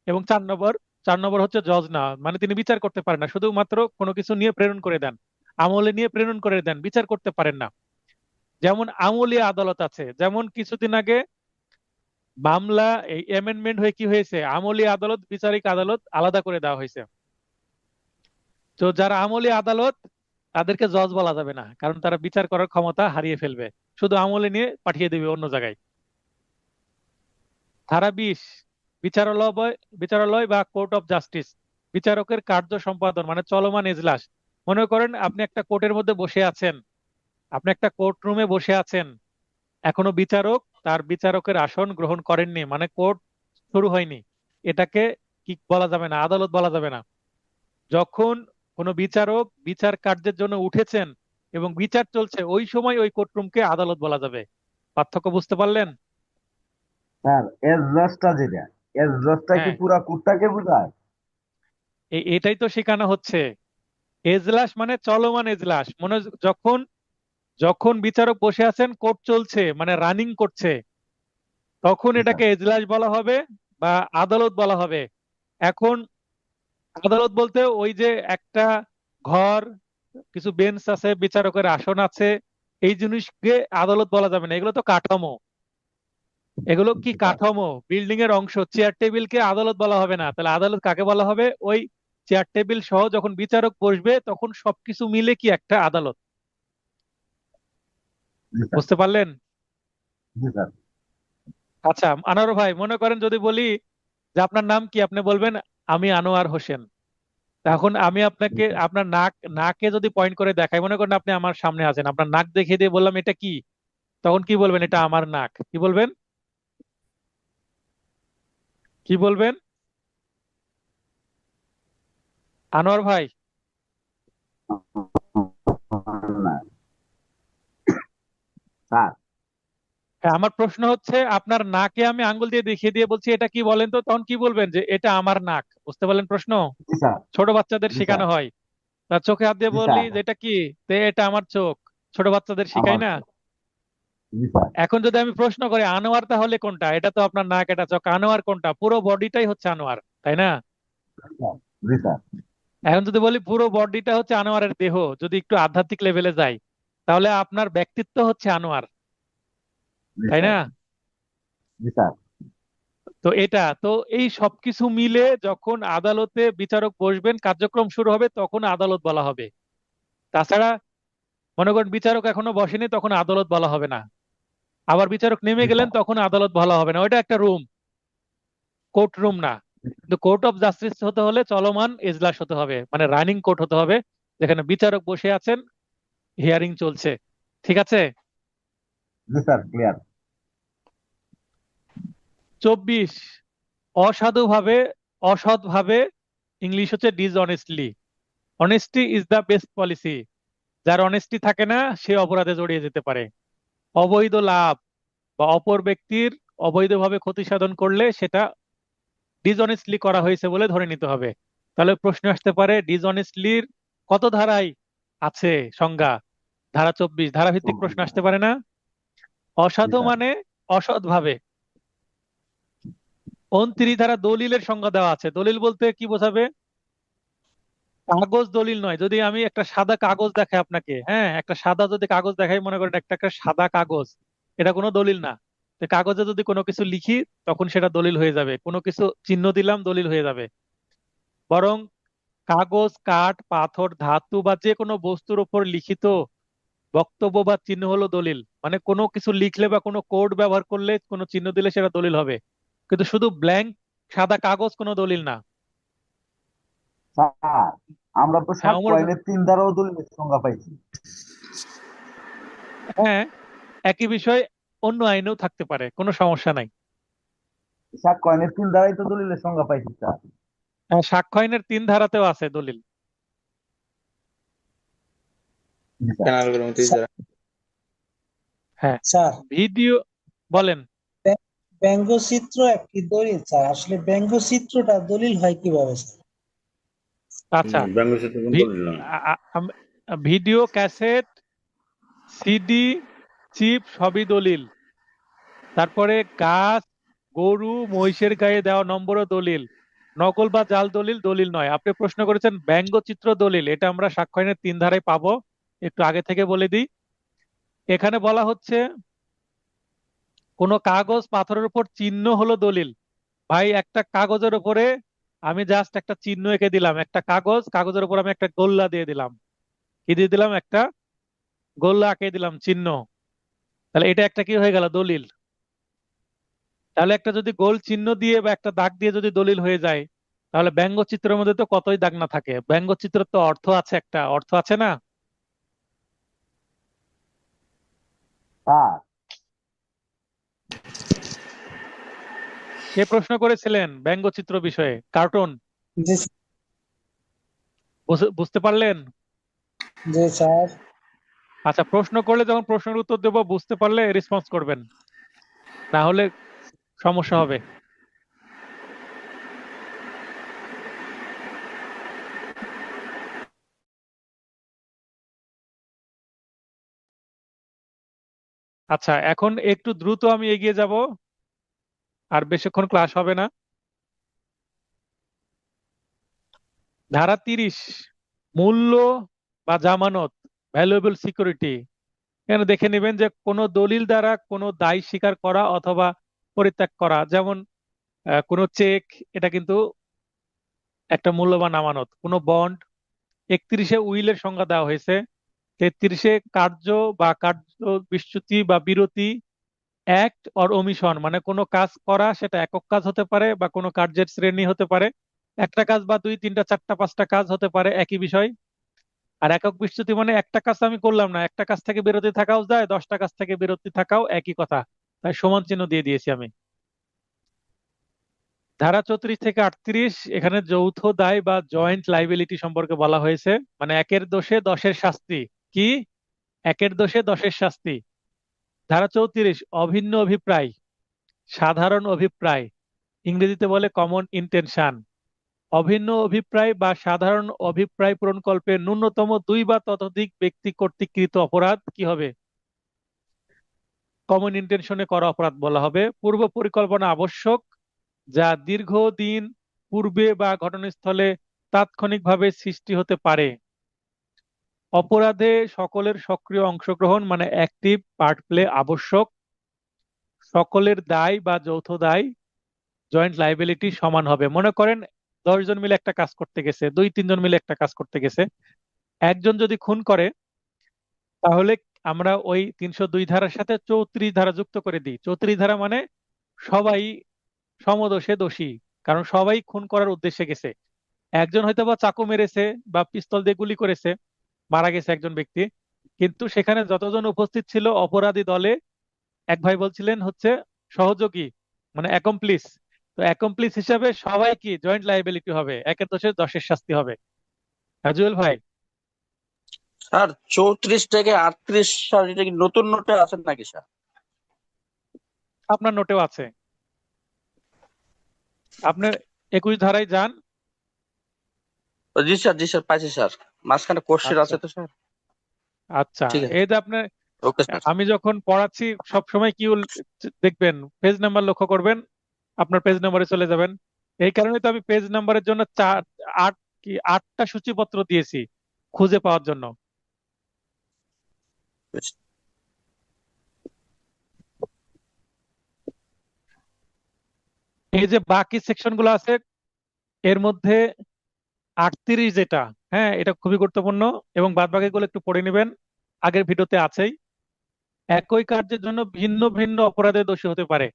এবং 4 নম্বর, 4 নম্বর হচ্ছে জজ না, মানে তিনি বিচার করতে পারেন না, শুধুমাত্র কোনো কিছু নিয়ে প্রেরণ করে দেন, আমলে নিয়ে প্রেরণ করে দেন, বিচার করতে পারেন না। যেমন আমলি আদালত আছে, যেমন কিছুদিন আগে মামলা এই অ্যামেন্ডমেন্ট হয়ে কি হয়েছে, আমলি আদালত বিচারিক আদালত আলাদা করে দেওয়া হয়েছে। তো যারা আমলি আদালত, তাদেরকে জজ বলা যাবে না, কারণ তারা বিচার করার ক্ষমতা হারিয়ে ফেলবে, শুধু আমলে নিয়ে পাঠিয়ে দেবে অন্য জায়গায়। ধারা 20, বিচারালয়, বিচারালয় বা কোর্ট অফ জাস্টিস, বিচারকের কার্য সম্পাদন মানে চলমান এজলাস। মনে করেন আপনি একটা কোর্টের মধ্যে বসে আছেন, আপনি একটা কোর্ট রুমে বসে আছেন, এখনো বিচারক তার বিচারকের আসন গ্রহণ করেননি, মানে কোর্ট শুরু হয়নি। এটাকে কি বলা যাবে না, আদালত বলা যাবে না। যখন কোনো বিচারক বিচার কার্যের জন্য উঠেছেন এবং বিচার চলছে, ওই সময় ওই কোর্টরুমকে আদালত বলা যাবে। পার্থক্য বুঝতে পারলেন? স্যার এজলাসটা যেটা, এজলাসটা কি হ্যাঁ, পুরা কোর্টটাকে বোঝায়? এটাই তো শেখানো হচ্ছে। এজলাস মানে চলমান এজলাস, মনে যখন যখন বিচারক বসে আছেন, কোর্ট চলছে মানে রানিং করছে, তখন জি স্যার। এটাকে এজলাস বলা হবে বা আদালত বলা হবে। এখন আদালত বলতে ওই যে একটা ঘর, কিছু বেঞ্চ আছে, বিচারকের আসন আছে, এই জিনিসকে আদালত বলা যাবে না, এগুলো তো কাঠামো। এগুলো কি জি স্যার। কাঠামো, বিল্ডিং এর অংশ। চেয়ার টেবিলকে আদালত বলা হবে না, তাহলে আদালত কাকে বলা হবে? ওই চেয়ার টেবিল সহ যখন বিচারক বসবে তখন সবকিছু মিলে কি একটা আদালত। জি স্যার। বুঝতে পারলেন? জি স্যার। আচ্ছা আনোয়ার ভাই, মনে করেন যদি বলি যে আপনার নাম কি, আপনি বলবেন আমি আনোয়ার হোসেন। তখন আমি জি আপনাকে স্যার। আপনার নাকে যদি পয়েন্ট করে দেখাই, মনে করেন আপনি আমার সামনে আছেন, আপনার নাক দেখিয়ে দিয়ে বললাম এটা কি, তখন কি বলবেন? এটা আমার নাক। কি বলবেন? কি বলবেন আনোয়ার ভাই? না স্যার। হ্যাঁ, আমার প্রশ্ন হচ্ছে আপনার নাকে আমি আঙ্গুল দিয়ে দেখিয়ে দিয়ে বলছি এটা কি বলেন, তো তখন কি বলবেন? যে এটা আমার নাক। বুঝতে পারলেন প্রশ্ন? জি স্যার। ছোট বাচ্চাদের জি স্যার। শেখানো হয়। তার চোখে হাত দিয়ে জি বললি স্যার। যে এটা কি, তো এটা আমার চোখ। ছোট বাচ্চাদের শিখাই আমার না? জি স্যার। এখন যদি আমি প্রশ্ন করি আনোয়ার তাহলে কোনটা, এটা তো আপনার নাক এটা চোখ, আনোয়ার কোনটা? পুরো বডিটাই হচ্ছে আনোয়ার, তাই না? জি স্যার। এখন যদি বলি পুরো বডিটা হচ্ছে আনোয়ারের দেহ, যদি একটু আধ্যাত্মিক লেভেলে যাই, তাহলে আপনার ব্যক্তিত্ব হচ্ছে আনোয়ার, জি তাই স্যার। না? জি স্যার। তো এটা তো এই সবকিছু মিলে যখন আদালতে বিচারক বসবেন, কার্যক্রম শুরু হবে, তখন আদালত বলা হবে। তাছাড়া মনে করেন বিচারক এখনো বসেনি, তখন আদালত বলা হবে না। আবার বিচারক নেমে জি গেলেন, স্যার। তখন আদালত বলা হবে না। ওইটা একটা রুম, কোর্ট রুম না। কিন্তু কোর্ট অফ জাস্টিস হতে হলে চলমান এজলাস হতে হবে, মানে রানিং কোর্ট হতে হবে, যেখানে বিচারক বসে আছেন, হিয়ারিং চলছে। ঠিক আছে? জি স্যার, ক্লিয়ার। 24, অসাধুভাবে, অসৎভাবে, ইংলিশ হচ্ছে ডিসঅনেস্টলি। Honesty is the best policy. যার অনেস্টি থাকে না সে অপরাধে জড়িয়ে যেতে পারে। অবৈধ লাভ বা অপর ব্যক্তির অবৈধভাবে ক্ষতি সাধন করলে সেটা ডিসঅনেস্টলি করা হয়েছে বলে ধরে নিতে হবে। তাহলে প্রশ্ন আসতে পারে ডিসঅনেস্টলির কত ধারায় আছে সংজ্ঞা? ধারা 24, ধারাভিত্তিক প্রশ্ন আসতে পারে না? জি অসাধু স্যার। মানে অসৎ ভাবে। 29 ধারা দলিলের সংজ্ঞা দেওয়া আছে। দলিল বলতে কি বোঝাবে? কাগজ দলিল নয়। যদি আমি একটা সাদা কাগজ দেখাই আপনাকে, হ্যাঁ, একটা সাদা যদি কাগজ দেখাই, মনে করেন একটা একটা সাদা কাগজ, এটা কোনো দলিল না। তো কাগজে যদি কোনো কিছু লিখি, তখন সেটা দলিল হয়ে যাবে। কোনো কিছু চিহ্ন দিলাম, দলিল হয়ে যাবে। বরং কাগজ, কাঠ, পাথর, ধাতু বা যে কোনো বস্তুর উপর লিখিত বক্তব্য বা চিহ্ন হলো দলিল। মানে কোনো কিছু লিখলে বা কোনো কোড ব্যবহার করলে, কোনো চিহ্ন দিলে সেটা দলিল হবে। কিন্তু শুধু ব্ল্যাঙ্ক সাদা কাগজ কোনো দলিল না। স্যার, আমরা তো হ্যাঁ, সাত ওমর। কয়েনের 3 ধারাও দলিলের সংজ্ঞা পাইছি। হ্যাঁ, একই বিষয় অন্য আইনেও থাকতে পারে, কোনো সমস্যা নাই। 7 কয়েনের 3 ধারাই তো দলিলের সংজ্ঞা পাইছি স্যার। হ্যাঁ, সাক্ষ্য আইনের 3 ধারাতেও আছে দলিল। জি স্যার। স্যার হ্যাঁ। স্যার, ভিডিও, বলেন। ব্যঙ্গচিত্র একটি দলিল স্যার, আসলে ব্যঙ্গচিত্রটা দলিল হয় কিভাবে স্যার? আচ্ছা, ব্যঙ্গচিত্র কোন ভি- দলিল নয়। ভিডিও ক্যাসেট, সিডি, চিপ সবই দলিল। তারপরে গাছ, গরু, মহিষের গায়ে দেওয়া নম্বরও দলিল। নকল বা জাল দলিল দলিল নয়। আপনি প্রশ্ন করেছেন ব্যঙ্গচিত্র দলিল, এটা আমরা সাক্ষ্য আইনের 3 ধারায় পাবো। একটু আগে থেকে বলে দিই। এখানে বলা হচ্ছে কোনো কাগজ পাথরের উপর চিহ্ন হলো দলিল। ভাই, একটা কাগজের উপরে আমি জাস্ট একটা চিহ্ন এঁকে দিলাম, একটা কাগজ, কাগজের উপর আমি একটা গোল্লা দিয়ে দিলাম। কি দিয়ে দিলাম? একটা গোল্লা আঁকে দিলাম, চিহ্ন। তাহলে এটা একটা কি হয়ে গেল? দলিল। তাহলে একটা যদি গোল চিহ্ন দিয়ে বা একটা দাগ দিয়ে যদি দলিল হয়ে যায়, তাহলে ব্যঙ্গচিত্রের মধ্যে তো কতই দাগ না থাকে, ব্যঙ্গচিত্রের তো অর্থ আছে, একটা অর্থ আছে না? স্যার, কে প্রশ্ন করেছিলেন ব্যঙ্গচিত্র বিষয়ে? কার্টুন? জি বুঝতে পারলেন? জি স্যার। আচ্ছা, প্রশ্ন করলে যখন প্রশ্নের উত্তর দেবো, বুঝতে পারলে রেসপন্স করবেন, না হলে সমস্যা হবে। আচ্ছা, এখন একটু দ্রুত আমি এগিয়ে যাব, আর বেশিক্ষণ ক্লাস হবে না। ধারা 30, মূল্য বা জামানত, ভ্যালুয়েবল সিকিউরিটি। এখানে দেখে নেবেন যে কোনো দলিল দ্বারা কোনো দায় স্বীকার করা অথবা পরিত্যাগ করা, যেমন কোনো চেক, এটা কিন্তু একটা মূল্যবান আমানত। কোনো বন্ড। 31-এ উইলের সংজ্ঞা দেওয়া হয়েছে। 33-এ কার্য বা কার্য বিচ্যুতি বা বিরতি, অ্যাক্ট অর ওমিশন, মানে কোনো কাজ করা, সেটা একক কাজ হতে পারে বা কোনো কার্যের শ্রেণী হতে পারে। একটা কাজ বা 2, 3, 4, 5টা কাজ হতে পারে, একই বিষয়। আর একক বিচ্যুতি মানে একটা কাজ আমি করলাম না, একটা কাজ থেকে বিরতি থাকাও যায়, 10টা কাজ থেকে বিরতি থাকাও একই কথা। তাই সমান চিহ্ন দিয়ে দিয়েছি আমি। ধারা 34 থেকে 38, এখানে যৌথ দায় বা জয়েন্ট লাইবিলিটি সম্পর্কে বলা হয়েছে। মানে একের দোষে 10-এর শাস্তি। কি? একের দোষে 10-এর শাস্তি। ধারা 34, অভিন্ন অভিপ্রায়, সাধারণ অভিপ্রায়, ইংরেজিতে বলে কমন ইন্টেনশন। অভিন্ন অভিপ্রায় বা সাধারণ অভিপ্রায় পূরণকল্পে ন্যূনতম 2 বা ততোধিক ব্যক্তি কর্তৃক কৃত অপরাধ কি হবে? কমন ইন্টেনশনে করা অপরাধ বলা হবে। পূর্ব পরিকল্পনা আবশ্যক, যা দীর্ঘদিন পূর্বে বা ঘটনাস্থলে তাৎক্ষণিকভাবে সৃষ্টি হতে পারে। অপরাধে সকলের সক্রিয় অংশগ্রহণ মানে অ্যাক্টিভ পার্ট প্লে আবশ্যক। সকলের দায় বা যৌথ দায়, জয়েন্ট লাইবিলিটি সমান হবে। মনে করেন 10 জন মিলে একটা কাজ করতে গেছে, 2-3 জন মিলে একটা কাজ করতে গেছে। একজন যদি খুন করে, তাহলে আমরা ওই 302 ধারার সাথে 34 ধারা যুক্ত করে দিই। 34 ধারা মানে সবাই সমদোষে দোষী, কারণ সবাই খুন করার উদ্দেশ্যে গেছে। একজন হয়তো বা চাকু মেরেছে বা পিস্তল দিয়ে গুলি করেছে, মারা গেছে একজন ব্যক্তি, কিন্তু সেখানে যতজন উপস্থিত ছিল অপরাধী দলে, এক ভাই বলছিলেন হচ্ছে সহযোগী, মানে অ্যাকমপ্লিস। তো অ্যাকমপ্লিস হিসাবে সবাই কি জয়েন্ট লাইবিলিটি হবে, একের দোষে 10-এর শাস্তি হবে। রাজুয়েল ভাই, স্যার 34 থেকে 38, স্যার এটা কি নতুন নোটে আছেন নাকি স্যার? আপনার নোটেও আছে। আপনার 21 ধারায় যান। জি স্যার, জি স্যার, পাইছি স্যার। মাঝখানে কোর্সের আচ্ছা আছে তো স্যার। আচ্ছা, ঠিক আছে, এই যে আপনার, ওকে স্যার। আমি যখন পড়াচ্ছি সব সময় কি দেখবেন, পেজ নাম্বার লক্ষ্য করবেন, আপনার পেজ নাম্বারে চলে যাবেন। এই কারণে তো আমি পেজ নাম্বারের জন্য 8টা সূচিপত্র দিয়েছি খুঁজে পাওয়ার জন্য। এই যে বাকি সেকশন গুলো আছে, এর মধ্যে 38 যেটা, হ্যাঁ এটা খুবই গুরুত্বপূর্ণ, এবং বাদ বাকি গুলো একটু পড়ে নেবেন, আগের ভিডিওতে আছেই। একই কার্যের জন্য ভিন্ন ভিন্ন অপরাধে দোষী হতে পারে।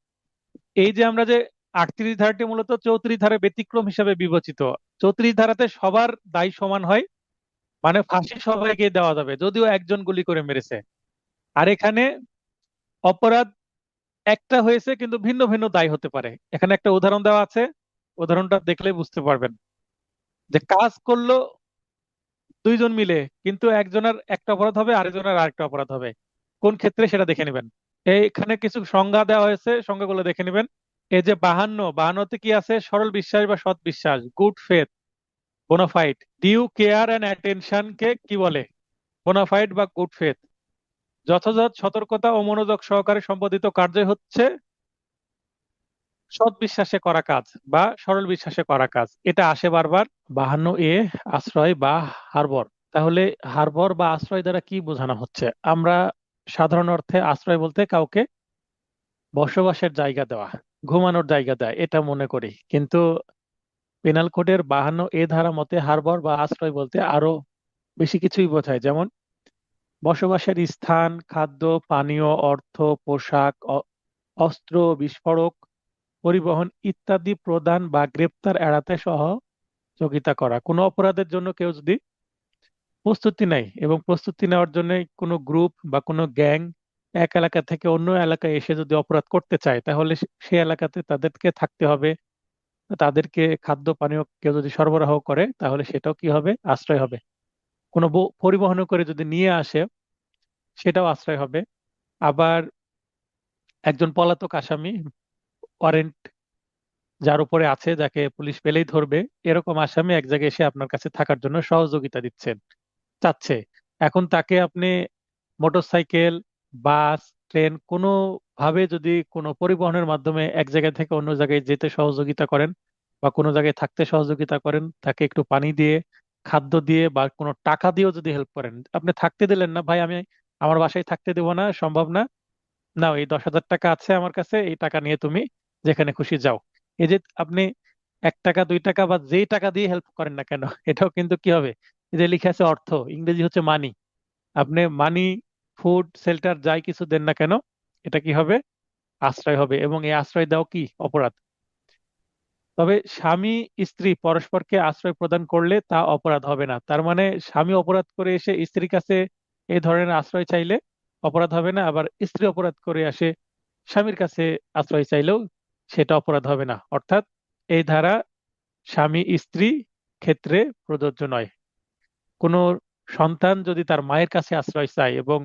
এই যে আমরা যে 38 ধারাটি মূলত 34 ধারার ব্যতিক্রম হিসাবে বিবেচিত। 34 ধারাতে সবার দায় সমান হয়, মানে ফাঁসি সবাইকে দেওয়া যাবে যদিও একজন গুলি করে মেরেছে। আর এখানে অপরাধ একটা হয়েছে কিন্তু ভিন্ন ভিন্ন দায় হতে পারে। এখানে একটা উদাহরণ দেওয়া আছে, উদাহরণটা দেখলে বুঝতে পারবেন যে কাজ করলো 2 জন মিলে, কিন্তু একজনের একটা অপরাধ হবে, আরেকজনের আরেকটা অপরাধ হবে। কোন ক্ষেত্রে সেটা দেখে নেবেন। এইখানে কিছু সংজ্ঞা দেওয়া হয়েছে, সংজ্ঞাগুলো দেখে নেবেন। এই যে 52তে কি আছে, সরল বিশ্বাস বা সৎ বিশ্বাস, good faith, bonafide. Due care and attention কে কি বলে? বোনাফাইড বা গুড ফেথ। যথাযথ সতর্কতা ও মনোযোগ সহকারে সম্পাদিত কার্যই হচ্ছে সৎ বিশ্বাসে করা কাজ বা সরল বিশ্বাসে করা কাজ। এটা আসে বারবার। 52 আশ্রয় বা হারবর। তাহলে হারবর বা আশ্রয় দ্বারা কি বোঝানো হচ্ছে? আমরা সাধারণ অর্থে আশ্রয় বলতে কাউকে বসবাসের জায়গা দেওয়া, ঘুমানোর জায়গা দেয় এটা মনে করি, কিন্তু পেনাল কোডের 52 ধারা মতে হারবর বা আশ্রয় বলতে আরো বেশি কিছুই বোঝায়। যেমন বসবাসের স্থান, খাদ্য, পানীয়, অর্থ, পোশাক, অস্ত্র, বিস্ফোরক, পরিবহন ইত্যাদি প্রদান বা গ্রেপ্তার এড়াতে সহযোগিতা করা। কোনো অপরাধের জন্য কেউ যদি প্রস্তুতি নেয় এবং প্রস্তুতি নেওয়ার জন্য কোনো গ্রুপ বা কোনো গ্যাং এক এলাকা থেকে অন্য এলাকায় এসে যদি অপরাধ করতে চায়, তাহলে সে এলাকাতে তাদেরকে থাকতে হবে। তাদেরকে খাদ্য পানীয় কেউ যদি সরবরাহ করে, তাহলে সেটাও কি হবে? আশ্রয় হবে। কোনো পরিবহন করে যদি নিয়ে আসে, সেটাও আশ্রয় হবে। আবার একজন পলাতক আসামি, ওয়ারেন্ট যার উপরে আছে, যাকে পুলিশ পেলেই ধরবে, এরকম আসামি এক জায়গায় এসে আপনার কাছে থাকার জন্য সহযোগিতা দিচ্ছেন, চাচ্ছে। এখন তাকে আপনি মোটরসাইকেল, বাস, ট্রেন কোনো ভাবে যদি কোনো পরিবহনের মাধ্যমে এক জায়গা থেকে অন্য জায়গায় যেতে সহযোগিতা করেন, বা কোনো জায়গায় থাকতে সহযোগিতা করেন, তাকে একটু পানি দিয়ে, খাদ্য দিয়ে বা কোনো টাকা দিয়েও যদি হেল্প করেন, আপনি থাকতে দিলেন না, ভাই আমি আমার বাসায় থাকতে দেবো না, সম্ভব না, নাও এই 10,000 টাকা আছে আমার কাছে, এই টাকা নিয়ে তুমি যেখানে খুশি যাও। এই যে আপনি 1 টাকা 2 টাকা বা যেই টাকা দিয়ে হেল্প করেন না কেন, এটাও কিন্তু কি হবে? এই যে লিখে আছে অর্থ, ইংরেজি হচ্ছে মানি। আপনি মানি, ফুড, শেল্টার যাই কিছু দেন না কেন, এটা কি হবে? আশ্রয় হবে। এবং এই আশ্রয় দেওয়া কি অপরাধ? তবে স্বামী স্ত্রী পরস্পরকে আশ্রয় প্রদান করলে তা অপরাধ হবে না। তার মানে স্বামী অপরাধ করে এসে স্ত্রীর কাছে এই ধরনের আশ্রয় চাইলে অপরাধ হবে না, আবার স্ত্রী অপরাধ করে আসে স্বামীর কাছে আশ্রয় চাইলেও সেটা অপরাধ হবে না। অর্থাৎ এই ধারা স্বামী স্ত্রী ক্ষেত্রে প্রযোজ্য নয়। কোনো সন্তান যদি তার মায়ের কাছে আশ্রয় চায়, এবং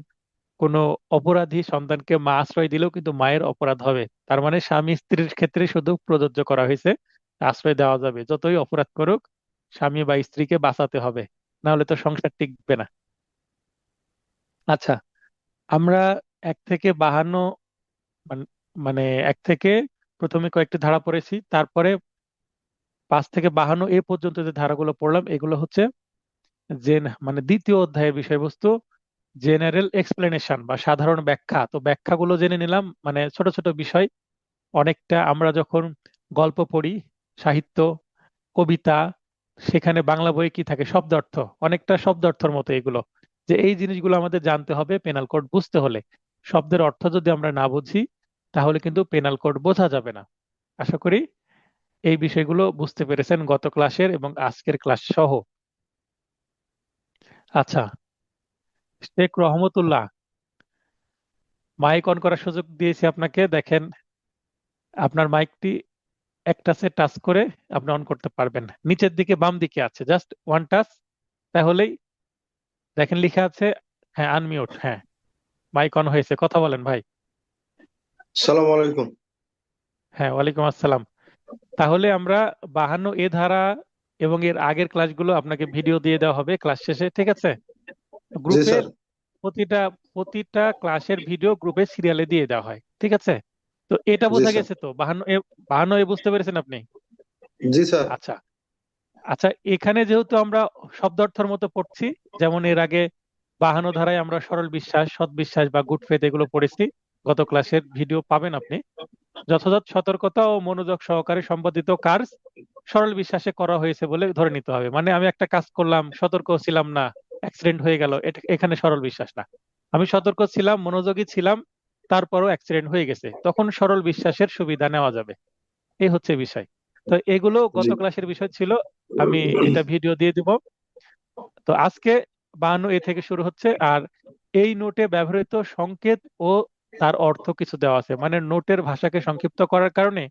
কোনো অপরাধী সন্তানকে মা আশ্রয় দিলেও কিন্তু মায়ের অপরাধ হবে। তার মানে স্বামী স্ত্রীর ক্ষেত্রে শুধু প্রযোজ্য করা হয়েছে, আশ্রয় দেওয়া যাবে, যতই অপরাধ করুক স্বামী বা স্ত্রীকে বাঁচাতে হবে, না হলে তো সংসার টিকবে না। আচ্ছা, আমরা 1 থেকে 52 মানে মানে এক থেকে প্রথমে কয়েকটি ধারা পড়েছি, তারপরে 5 থেকে 52 এ পর্যন্ত যে ধারাগুলো পড়লাম এগুলো হচ্ছে যে মানে দ্বিতীয় অধ্যায়ের বিষয়বস্তু, জেনারেল এক্সপ্লেনেশন বা সাধারণ ব্যাখ্যা। তো ব্যাখ্যাগুলো জেনে নিলাম, মানে ছোট ছোট বিষয়। অনেকটা আমরা যখন গল্প পড়ি, সাহিত্য, কবিতা, সেখানে বাংলা বইয়ে কি থাকে, শব্দ অর্থ, অনেকটা শব্দ অর্থের মতো এগুলো, যে এই জিনিসগুলো আমাদের জানতে হবে পেনাল কোড বুঝতে হলে। শব্দের অর্থ যদি আমরা না বুঝি তাহলে কিন্তু পেনাল কোড বোঝা যাবে না। আশা করি এই বিষয়গুলো বুঝতে পেরেছেন গত ক্লাসের এবং আজকের ক্লাস সহ। আচ্ছা, শেখ রহমতুল্লাহ, মাইক অন করার সুযোগ দিয়েছি আপনাকে, দেখেন আপনার মাইকটি একটাচে টাচ করে আপনি অন করতে পারবেন, নিচের দিকে বাম দিকে আছে, জাস্ট ওয়ান টাচ, তাহলেই দেখেন লিখা আছে, হ্যাঁ আনমিউট, হ্যাঁ মাইক অন হয়েছে, কথা বলেন ভাই। সালাম আলাইকুম। হ্যাঁ, ওয়ালাইকুম আসসালাম। তাহলে আমরা 52 এ ধারা এবং এর আগের ক্লাসগুলো আপনাকে ভিডিও দিয়ে দেওয়া হবে ক্লাস শেষে, ঠিক আছে? জি গ্রুপের স্যার। প্রতিটা প্রতিটা ক্লাসের ভিডিও গ্রুপে সিরিয়ালে দিয়ে দেওয়া হয়, ঠিক আছে? তো এটা জি বোঝা স্যার। গেছে তো, 52 এ বুঝতে পেরেছেন আপনি? জি স্যার। আচ্ছা। আচ্ছা, এখানে যেহেতু আমরা শব্দার্থের মতো পড়ছি, যেমন এর আগে 52 ধারায় আমরা সরল বিশ্বাস, সৎ বিশ্বাস বা গুড ফেথ এগুলো পড়েছি, গত ক্লাসের ভিডিও পাবেন আপনি। যথাযথ সতর্কতা ও মনোযোগ সহকারে সম্পাদিত কাজ সরল বিশ্বাসে করা হয়েছে বলে ধরে নিতে হবে। মানে আমি একটা কাজ করলাম, সতর্ক ছিলাম না, অ্যাক্সিডেন্ট হয়ে গেল, এটা এখানে সরল বিশ্বাস না। আমি সতর্ক ছিলাম, মনোযোগী ছিলাম, তারপরও অ্যাক্সিডেন্ট হয়ে গেছে, তখন সরল বিশ্বাসের সুবিধা নেওয়া যাবে। এই হচ্ছে বিষয়। তো এগুলো গত জি। ক্লাসের বিষয় ছিল, আমি এটা ভিডিও দিয়ে দিব। তো আজকে 52 থেকে শুরু হচ্ছে। আর এই নোটে ব্যবহৃত সংকেত ও তার অর্থ কিছু দেওয়া আছে, মানে নোটের ভাষাকে সংক্ষিপ্ত করার কারণে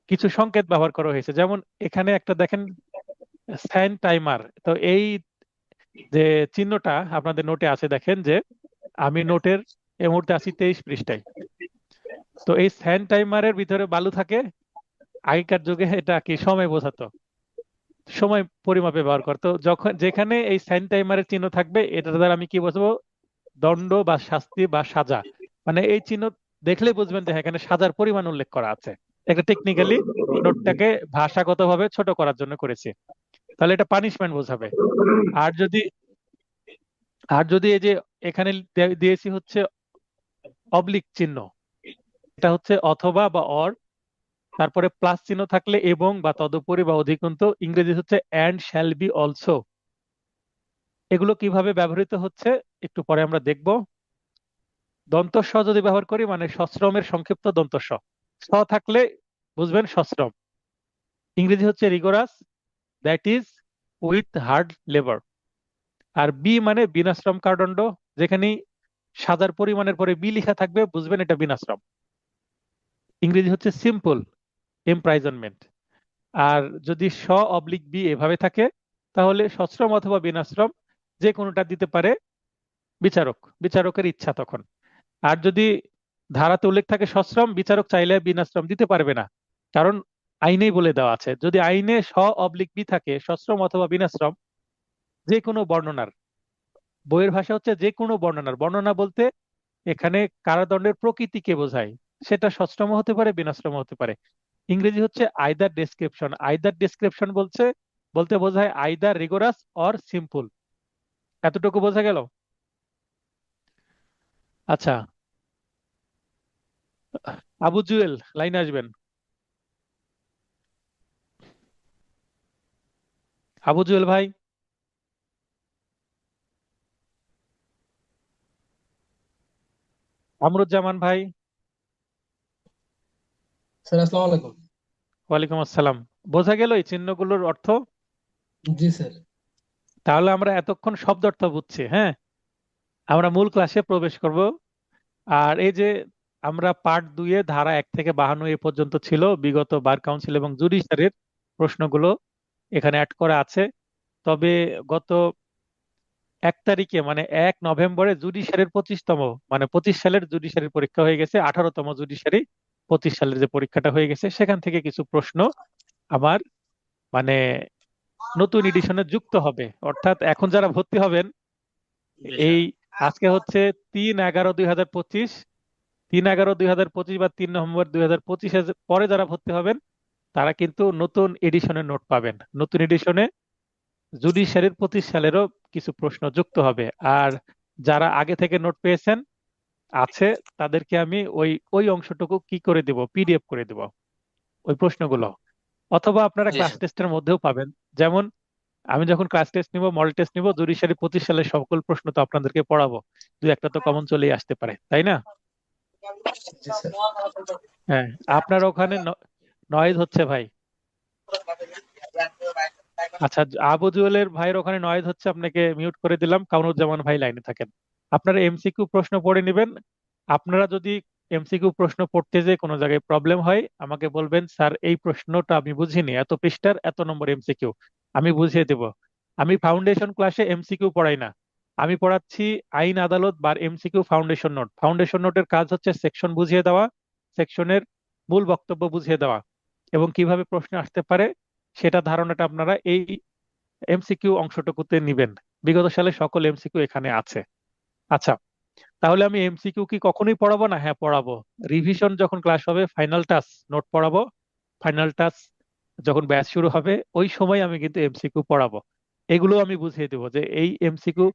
কিছু সংকেত ব্যবহার করা হয়েছে। যেমন এখানে একটা দেখেন, স্যান টাইমার। তো এই যে চিহ্নটা আপনাদের নোটে আছে, দেখেন যে আমি নোটের এই মুহূর্তে আছি 23 পৃষ্ঠায়। তো এই স্যান টাইমারের ভিতরে বালু থাকে, আগেকার যুগে এটা কি সময় বোঝাতো, সময় পরিমাপে ব্যবহার করতো। যখন যেখানে এই সাইন টাইমারের চিহ্ন থাকবে, এটা দ্বারা আমি কি বুঝবো, দণ্ড বা শাস্তি বা সাজা। মানে এই চিহ্ন দেখলে বুঝবেন যে হ্যাঁ, এখানে সাজার পরিমাণ উল্লেখ করা আছে। একটা টেকনিক্যালি নোটটাকে ভাষাগতভাবে ছোট করার জন্য করেছি। তাহলে এটা পানিশমেন্ট বোঝাবে। আর যদি আর যদি এই যে এখানে দিয়েছি হচ্ছে অবলিক চিহ্ন, এটা হচ্ছে অথবা বা অর, তারপরে প্লাস চিহ্ন থাকলে এবং বা তদুপরি বা অধিকন্তু, ইংরেজি হচ্ছে অ্যান্ড শ্যাল বি অলসো। এগুলো কিভাবে ব্যবহৃত হচ্ছে একটু পরে আমরা দেখব। দন্তস্ব যদি ব্যবহার করি, মানে সশ্রমের সংক্ষিপ্ত দন্তস্ব, স থাকলে বুঝবেন সশ্রম। ইংরেজি হচ্ছে rigorous, that is with hard labour. আর বি মানে বিনাশ্রম কারাদণ্ড, যেখানে সাজার পরিমাণের পরে বি লেখা থাকবে বুঝবেন এটা বিনাশ্রম। ইংরেজি হচ্ছে সিম্পল এমপ্রাইজনমেন্ট। আর যদি স অবলিক বি এভাবে থাকে তাহলে সশ্রম অথবা বিনাশ্রম যে কোনোটা দিতে পারে বিচারক, বিচারকের ইচ্ছা তখন। আর যদি ধারাতে উল্লেখ থাকে সশ্রম, বিচারক চাইলে বিনাশ্রম দিতে পারবে না, কারণ আইনেই বলে দেওয়া আছে। যদি আইনে স অবলিক বি থাকে, সশ্রম অথবা বিনাশ্রম, যে কোনো বর্ণনার, বইয়ের ভাষা হচ্ছে যে কোনো বর্ণনার, বর্ণনা বলতে এখানে কারাদণ্ডের প্রকৃতিকে বোঝায়, সেটা সশ্রম হতে পারে, বিনাশ্রম হতে পারে। ইংরেজি হচ্ছে আইদার ডেসক্রিপশন। আইদার ডেসক্রিপশন বলছে, বলতে বোঝায় আইদার রিগোরাস অর সিম্পল। এতটুকু বোঝা গেল? আচ্ছা, আবু জুয়েল লাইনে আসবেন। আবু জুয়েল ভাই, আমরুজ্জামান ভাই, স্যার আসসালামু আলাইকুম। ওয়ালাইকুম আসসালাম। বোঝা গেল এই চিহ্নগুলোর অর্থ? জি স্যার। তাহলে আমরা এতক্ষণ শব্দ অর্থ বুঝছি, হ্যাঁ, আমরা মূল ক্লাসে প্রবেশ করব। আর এই যে আমরা পার্ট 2-এ ধারা 1 থেকে 52 এ পর্যন্ত ছিল, বিগত বার কাউন্সিল এবং জুডিশিয়ারির প্রশ্নগুলো এখানে অ্যাড করা আছে। তবে গত 1 তারিখে মানে 1 নভেম্বরে জুডিশিয়ারির 25তম, মানে 25 সালের জুডিশিয়ারির পরীক্ষা হয়ে গেছে, 18তম জুডিশিয়ারি 25 সালের যে পরীক্ষাটা হয়ে গেছে, সেখান থেকে কিছু প্রশ্ন আমার মানে নতুন এডিশনে যুক্ত হবে। অর্থাৎ এখন যারা ভর্তি হবেন, এই আজকে হচ্ছে 3/11/2025, 3/11/2025 বা 3 নভেম্বর 2025 পরে যারা ভর্তি হবেন তারা কিন্তু নতুন এডিশনের নোট পাবেন। নতুন এডিশনে জুডিশিয়ারির 25 সালেরও কিছু প্রশ্ন যুক্ত হবে। আর যারা আগে থেকে নোট পেয়েছেন আছে তাদেরকে আমি ওই ওই অংশটুকু কি করে দিব, পিডিএফ করে দিব ওই প্রশ্নগুলো। অথবা আপনারা জি ক্লাস স্যার। টেস্টের মধ্যেও পাবেন। যেমন আমি যখন ক্লাস টেস্ট নিব, মডেল টেস্ট নিব, জুডিশিয়ারি 25 সালের সকল প্রশ্ন তো আপনাদেরকে পড়াবো, দু একটা তো কমন চলেই আসতে পারে, তাই না? জি স্যার। হ্যাঁ। আপনার ওখানে নয়েজ হচ্ছে ভাই। আচ্ছা, আবু জুয়েলের ভাইয়ের ওখানে নয়েজ হচ্ছে, আপনাকে মিউট করে দিলাম। কামরুজ্জামান ভাই লাইনে থাকেন। আপনারা এমসিকিউ প্রশ্ন পড়ে নেবেন। আপনারা যদি এমসিকিউ প্রশ্ন পড়তে যে কোনো জায়গায় প্রবলেম হয় আমাকে বলবেন, স্যার এই প্রশ্নটা আমি বুঝিনি, এত পৃষ্ঠার এত নম্বর এমসিকিউ, আমি বুঝিয়ে দেব। আমি ফাউন্ডেশন ক্লাসে এমসিকিউ পড়াই না, আমি পড়াচ্ছি আইন আদালত বা এমসিকিউ ফাউন্ডেশন নোট। ফাউন্ডেশন নোটের কাজ হচ্ছে সেকশন বুঝিয়ে দেওয়া, সেকশনের মূল বক্তব্য বুঝিয়ে দেওয়া এবং কিভাবে প্রশ্ন আসতে পারে সেটা ধারণাটা আপনারা এই এমসিকিউ অংশটুকুতে নিবেন। বিগত সালে সকল এমসিকিউ এখানে আছে। আচ্ছা, তাহলে আমি এমসিকিউ কি কখনোই পড়াবো না? হ্যাঁ, পড়াবো। রিভিশন যখন ক্লাস হবে, ফাইনাল টাচ নোট পড়াবো। ফাইনাল টাচ যখন ব্যাচ শুরু হবে ওই সময় আমি কিন্তু এমসিকিউ পড়াবো। এগুলো আমি বুঝিয়ে দেবো যে এই এমসিকিউ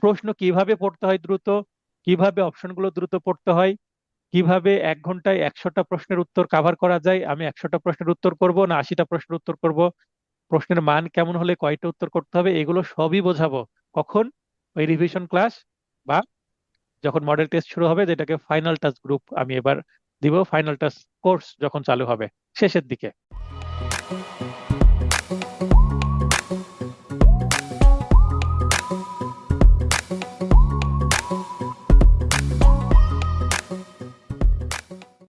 প্রশ্ন কিভাবে পড়তে হয় দ্রুত, কিভাবে অপশনগুলো দ্রুত পড়তে হয়, কিভাবে 1 ঘন্টায় 100টা প্রশ্নের উত্তর কাভার করা যায়। আমি 100টা প্রশ্নের উত্তর করব না 80টা প্রশ্নের উত্তর করব, প্রশ্নের মান কেমন হলে কয়টা উত্তর করতে হবে, এগুলো সবই বোঝাবো। কখন? ওই রিভিশন ক্লাস বা যখন মডেল টেস্ট শুরু হবে, যেটাকে ফাইনাল টাচ গ্রুপ আমি এবার দিব, ফাইনাল টাচ কোর্স যখন চালু হবে শেষের দিকে।